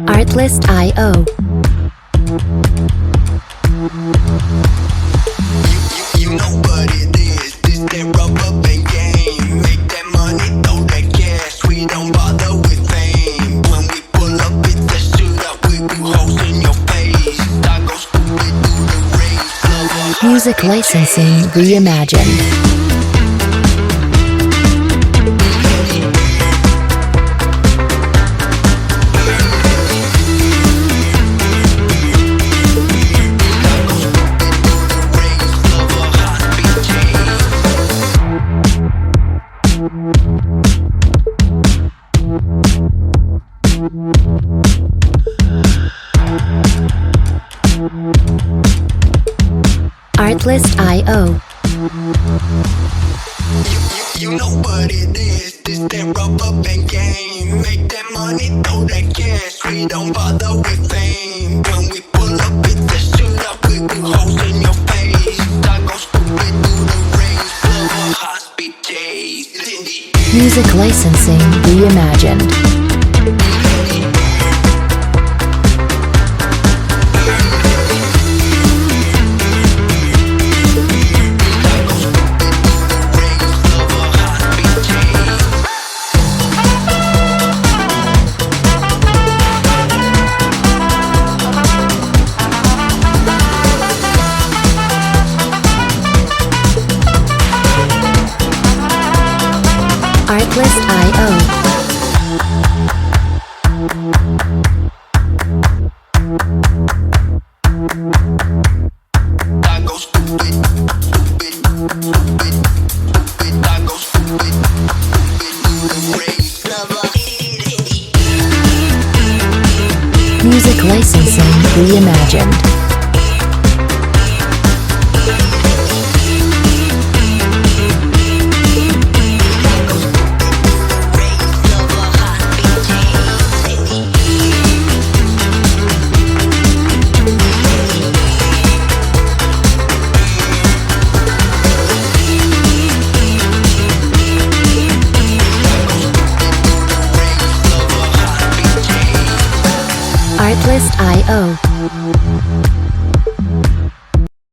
Artlist.io. You know what it is, this that rubber band game. Make that money, throw that cash, we don't bother with fame. When we pull up, it's that shit up, we do hoes in your face. I go stupid through the race. Music licensing reimagined. Artlist.io. You know what it is, this that rubber band game. Make that money, throw that cash, we don't bother with fame. When we pull up, it's that shit up, we do hoes in your face. I go stupid through the race, love high speed chase. Music licensing reimagined. Artlist.io. I go stupid, stupid, stupid, stupid. I go stupid, stupid through the race. Music licensing reimagined. Artlist.io.